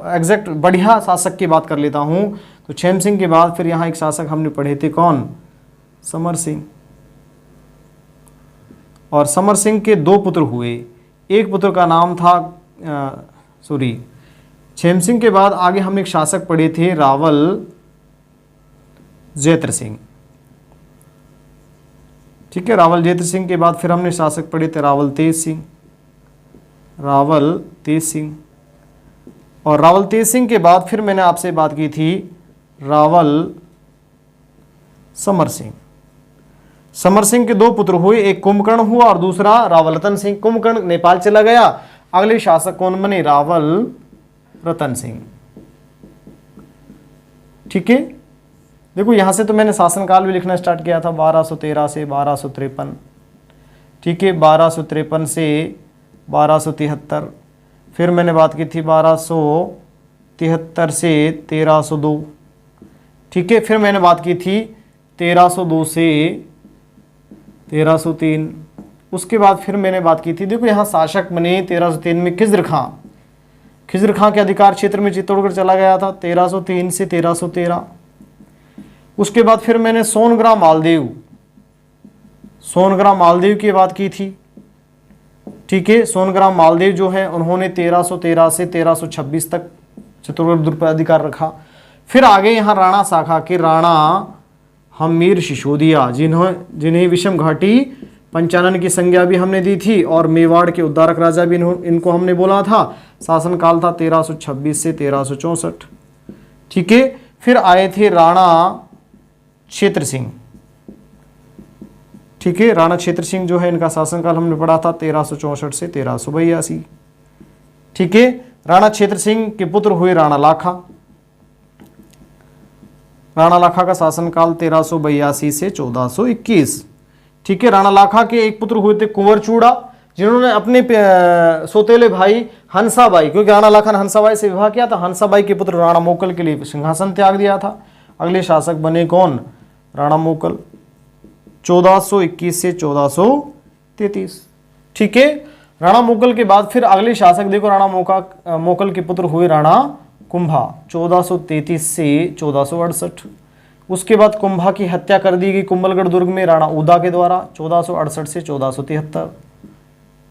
एग्जैक्ट बढ़िया शासक की बात कर लेता हूं। तो छेम सिंह के बाद फिर यहां एक शासक हमने पढ़े थे कौन? समर सिंह। और समर सिंह के दो पुत्र हुए, एक पुत्र का नाम था छेम सिंह के बाद आगे हम एक शासक पढ़े थे रावल जैत्र सिंह, ठीक है। रावल जैत्र सिंह के बाद फिर हमने शासक पढ़े थे रावल तेज सिंह। और रावल तेज सिंह के बाद फिर मैंने आपसे बात की थी रावल समर सिंह। समर सिंह के दो पुत्र हुए, एक कुंभकर्ण हुआ और दूसरा रावल रतन सिंह। कुंभकर्ण नेपाल चला गया, अगले शासक कौन बने? रावल रतन सिंह, ठीक है। देखो यहां से तो मैंने शासनकाल भी लिखना स्टार्ट किया था 1213 से 1253, ठीक है, 1253 से 1273। फिर मैंने बात की थी 1273 से 1302, ठीक है। फिर मैंने बात की थी 1302 से 1303। उसके बाद फिर मैंने बात की थी, देखो यहाँ शासक बने 1303 में खिज्र खां। खिज्र खां के अधिकार क्षेत्र में चित्तौड़गढ़ चला गया था 1303 से 1313। उसके बाद फिर मैंने सोनग्राम मालदेव की बात की थी, ठीक है। सोनग्राम मालदेव जो है उन्होंने 1313 से 1326 तक चित्तौड़गढ़ दुर्ग पर अधिकार रखा। फिर आगे यहाँ राणा शाखा के राणा हमीर सिसोदिया, जिन्हें विषम घाटी पंचानन की संज्ञा भी हमने दी थी और मेवाड़ के उद्धारक राजा भी इनको हमने बोला था। शासनकाल था 1326 से 1364, ठीक है। फिर आए थे राणा क्षेत्र सिंह, ठीक है। राणा क्षेत्र सिंह जो है इनका शासनकाल हमने पढ़ा था 1364 से 1382, ठीक है। राणा क्षेत्र सिंह के पुत्र हुए राणा लाखा। राणा लाखा का शासनकाल 1382 से 1421, ठीक है। राणा लाखा के एक पुत्र हुए थे कुंवर चूड़ा, जिन्होंने अपने सौतेले भाई हंसाबाई, क्योंकि राणा लाखा ने हंसाबाई से विवाह किया था, हंसाबाई के पुत्र राणा मोकल के लिए सिंहासन त्याग दिया था। अगले शासक बने कौन? राणा मोकल, 1421 से 1433, ठीक है। राणा मोकल के बाद फिर अगले शासक देखो राणा मोकल के पुत्र हुए राणा कुंभा, 1433 से 1468। उसके बाद कुंभा की हत्या कर दी गई कुंभलगढ़ दुर्ग में राणा उदा के द्वारा 1468 से 1473,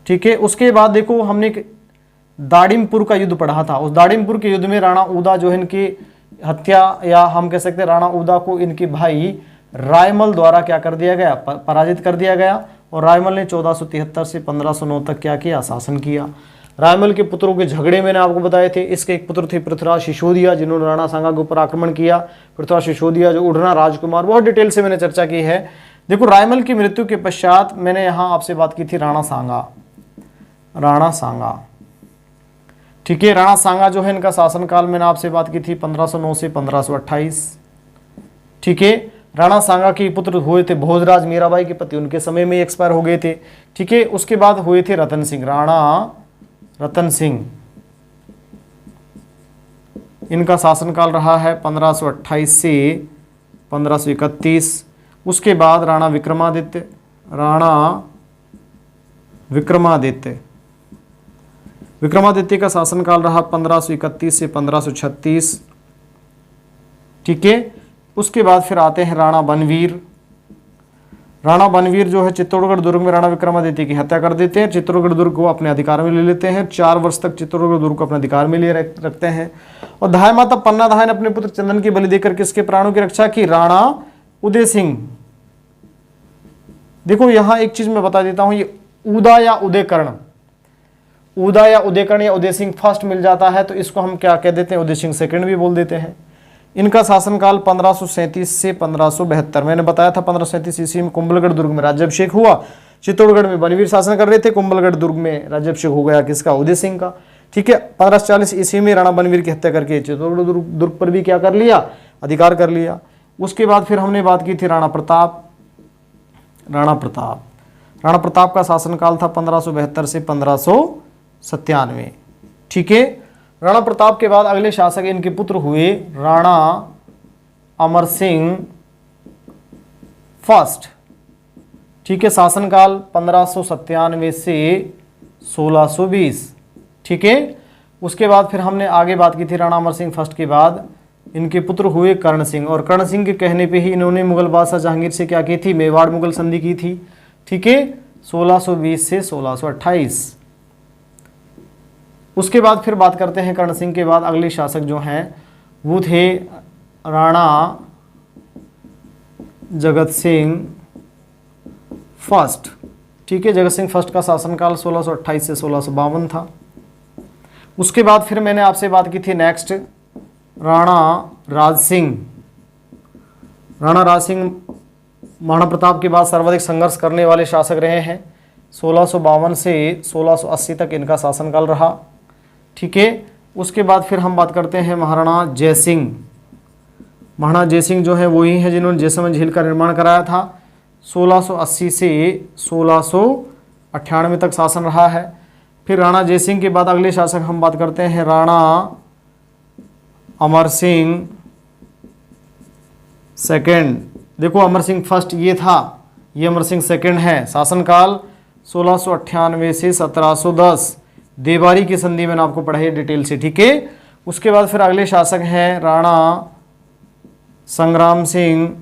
ठीक है। उसके बाद देखो हमने दाड़िमपुर का युद्ध पढ़ा था। उस दाड़िमपुर के युद्ध में राणा उदा जो है इनकी हत्या, या हम कह सकते हैं राणा उदा को इनके भाई रायमल द्वारा क्या कर दिया गया, पराजित कर दिया गया। और रायमल ने 1473 से 1509 तक क्या किया, शासन किया। रायमल के पुत्रों के झगड़े मैंने आपको बताए थे। इसके एक पुत्र थे पृथ्वीराज सिसोदिया, जिन्होंने राणा सांगा के ऊपर आक्रमण किया। पृथ्वीराज सिसोदिया जो उड़ना राजकुमार, बहुत डिटेल से मैंने चर्चा की है। देखो रायमल की मृत्यु के पश्चात मैंने यहाँ आपसे बात की थी राणा सांगा, राणा सांगा, ठीक है। राणा सांगा जो है इनका शासनकाल मैंने आपसे बात की थी 1509 से 1528, ठीक है। राणा सांगा के पुत्र हुए थे भोजराज, मीराबाई के पति उनके समय में एक्सपायर हो गए थे, ठीक है। उसके बाद हुए थे रतन सिंह, राणा रतन सिंह, इनका शासनकाल रहा है 1528 से 1531। उसके बाद राणा विक्रमादित्य, राणा विक्रमादित्य, विक्रमादित्य का शासनकाल रहा 1531 से 1536, ठीक है। उसके बाद फिर आते हैं राणा बनवीर। राणा बनवीर जो है चित्तौड़गढ़ दुर्ग में राणा विक्रमादित्य की हत्या कर देते हैं, चित्तौड़गढ़ दुर्ग को अपने अधिकार में ले लेते हैं। 4 वर्ष तक चित्तौड़गढ़ दुर्ग को अपने अधिकार में लिए रखते हैं। और धाय माता पन्ना धाय ने अपने पुत्र चंदन की बलि देकर किसके प्राणों की रक्षा की, राणा उदय सिंह। देखो यहां एक चीज मैं बता देता हूं, ये उदा या उदयकर्ण, उदा या उदयकर्ण या उदय सिंह फर्स्ट मिल जाता है तो इसको हम क्या कह देते हैं, उदय सिंह सेकंड भी बोल देते हैं। इनका शासनकाल 1537 से 1572। मैंने बताया था 1537 ईस्वी में कुंभलगढ़ दुर्ग में राज्याभिषेक हुआ। चित्तौड़गढ़ में बनवीर शासन कर रहे थे, कुंभलगढ़ दुर्ग में राज्याभिषेक हो गया किसका, उदय सिंह का, ठीक है। 1540 ईस्वी में राणा बनवीर की हत्या करके चित्तौड़गढ़ दुर्ग पर भी क्या कर लिया, अधिकार कर लिया। उसके बाद फिर हमने बात की थी राणा प्रताप, राणा प्रताप, राणा प्रताप का शासनकाल था 1572 से 1597, ठीक है। राणा प्रताप के बाद अगले शासक इनके पुत्र हुए राणा अमर सिंह फर्स्ट, ठीक है। शासनकाल 1597 से 1620, ठीक है। उसके बाद फिर हमने आगे बात की थी राणा अमर सिंह फर्स्ट के बाद इनके पुत्र हुए कर्ण सिंह, और कर्ण सिंह के कहने पे ही इन्होंने मुगल बादशाह जहांगीर से क्या की थी, मेवाड़ मुगल संधि की थी, ठीक है, 1620 से 1628। उसके बाद फिर बात करते हैं कर्ण सिंह के बाद अगले शासक जो हैं वो थे राणा जगत सिंह फर्स्ट, ठीक है। जगत सिंह फर्स्ट का शासनकाल 1628 से 1652 था। उसके बाद फिर मैंने आपसे बात की थी नेक्स्ट राणा राज सिंह। राणा राज सिंह महाराणा प्रताप के बाद सर्वाधिक संघर्ष करने वाले शासक रहे हैं। 1652 से 1680 तक इनका शासनकाल रहा, ठीक है। उसके बाद फिर हम बात करते हैं महाराणा जयसिंह। महाराणा जयसिंह जो है वही हैं जिन्होंने जैसलमेर झील का निर्माण कराया था। 1680 से 1698 तक शासन रहा है। फिर राणा जयसिंह के बाद अगले शासक हम बात करते हैं राणा अमर सिंह सेकंड। देखो अमर सिंह फर्स्ट ये था, ये अमर सिंह सेकंड है। शासनकाल 1698 से 1710, देवारी की संधि मैंने आपको पढ़ाई डिटेल से, ठीक है। उसके बाद फिर अगले शासक हैं राणा संग्राम सिंह,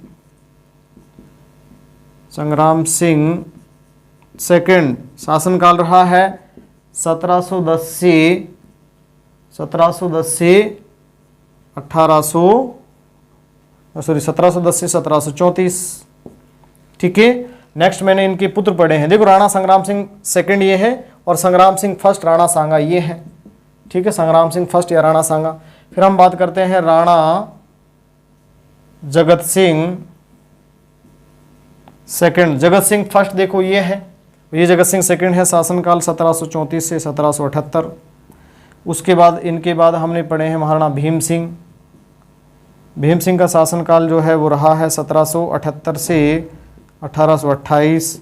संग्राम सिंह सेकंड। शासनकाल रहा है 1710 से 1734, ठीक है। नेक्स्ट मैंने इनके पुत्र पढ़े हैं। देखो राणा संग्राम सिंह सेकंड ये है और संग्राम सिंह फर्स्ट राणा सांगा ये है, ठीक है। संग्राम सिंह फर्स्ट या राणा सांगा। फिर हम बात करते हैं राणा जगत सिंह सेकंड। जगत सिंह फर्स्ट देखो ये है, ये जगत सिंह सेकंड है। शासनकाल 1734 से 1778। उसके बाद इनके बाद हमने पढ़े हैं महाराणा भीम सिंह। भीम सिंह का शासनकाल जो है वो रहा है 1778 से 1828।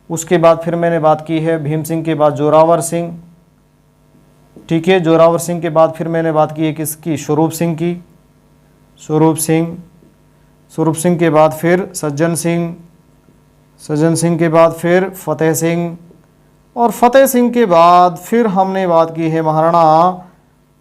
उसके बाद फिर मैंने बात की है भीम सिंह के बाद जोरावर सिंह, ठीक है। जोरावर सिंह के बाद फिर मैंने बात की है किसकी, स्वरूप सिंह की, स्वरूप सिंह। स्वरूप सिंह के बाद फिर सज्जन सिंह, सज्जन सिंह के बाद फिर फतेह सिंह, और फतेह सिंह के बाद फिर हमने बात की है महाराणा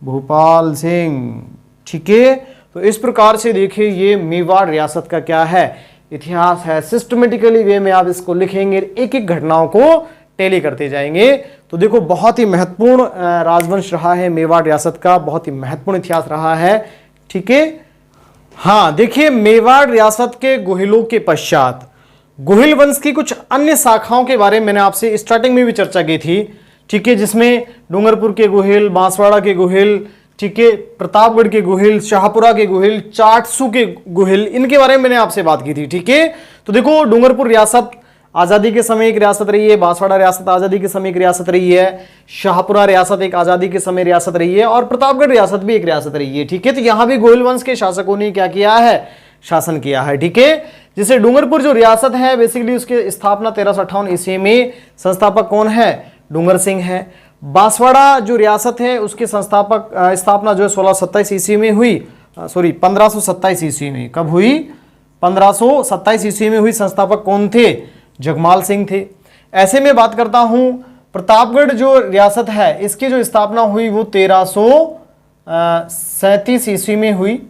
भूपाल सिंह, ठीक है। तो इस प्रकार से देखिए ये मेवाड़ रियासत का क्या है, इतिहास है। सिस्टमेटिकली वे में आप इसको लिखेंगे, एक एक घटनाओं को टैली करते जाएंगे। तो देखो बहुत ही महत्वपूर्ण राजवंश रहा है मेवाड़ रियासत का, बहुत ही महत्वपूर्ण इतिहास रहा है। ठीक है, हाँ देखिए मेवाड़ रियासत के गोहिलों के पश्चात गोहिल वंश की कुछ अन्य शाखाओं के बारे में मैंने आपसे स्टार्टिंग में भी चर्चा की थी। ठीक है, जिसमें डूंगरपुर के गोहिल, बांसवाड़ा के गोहिल, ठीक है, प्रतापगढ़ के गोहिल, शाहपुरा के गोहिल, चाटसू के गोहिल, इनके बारे में मैंने आपसे बात की थी। ठीक है, तो देखो डूंगरपुर रियासत आजादी के समय एक रियासत रही है, बांसवाड़ा रियासत आजादी के समय एक रियासत रही है, शाहपुरा रियासत एक आजादी के समय रियासत रही है और प्रतापगढ़ रियासत भी एक रियासत रही है। ठीक है, तो यहां भी गोहिल वंश के शासकों ने क्या किया है, शासन किया है। ठीक है, जिसे डूंगरपुर जो रियासत है बेसिकली उसकी स्थापना 1358 ईस्वी में, संस्थापक कौन है, डूंगर सिंह है। बांसवाड़ा जो रियासत है उसके संस्थापक स्थापना जो है 1627 ईस्वी में हुई, 1527 ईस्वी में। कब हुई, 1527 ईस्वी में हुई। संस्थापक कौन थे, जगमाल सिंह थे। ऐसे में बात करता हूं प्रतापगढ़ जो रियासत है इसकी जो स्थापना हुई वो 1337 ईस्वी में हुई।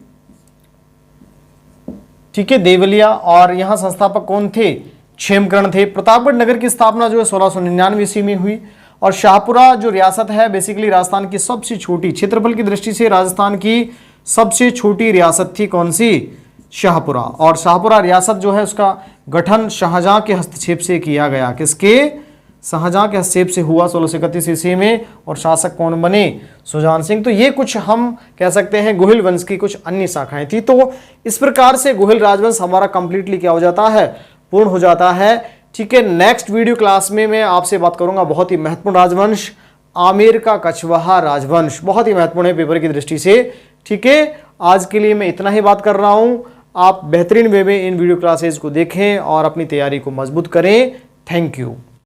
ठीक है, देवलिया, और यहां संस्थापक कौन थे, क्षेमकर्ण थे। प्रतापगढ़ नगर की स्थापना जो है 1699 ईस्वी में हुई। और शाहपुरा जो रियासत है बेसिकली राजस्थान की सबसे छोटी, क्षेत्रफल की दृष्टि से राजस्थान की सबसे छोटी रियासत थी, कौन सी, शाहपुरा। और शाहपुरा रियासत जो है उसका गठन शाहजहां के हस्तक्षेप से किया गया। किसके, शाहजहां के हस्तक्षेप से हुआ 1631 ईस्वी में। और शासक कौन बने, सुजान सिंह। तो ये कुछ हम कह सकते हैं गोहिल वंश की कुछ अन्य शाखाएं थी। तो इस प्रकार से गोहिल राजवंश हमारा कंप्लीटली क्या हो जाता है, पूर्ण हो जाता है। ठीक है, नेक्स्ट वीडियो क्लास में मैं आपसे बात करूंगा बहुत ही महत्वपूर्ण राजवंश, आमेर का कछवाहा राजवंश, बहुत ही महत्वपूर्ण है पेपर की दृष्टि से। ठीक है, आज के लिए मैं इतना ही बात कर रहा हूं। आप बेहतरीन वे में इन वीडियो क्लासेस को देखें और अपनी तैयारी को मजबूत करें। Thank you.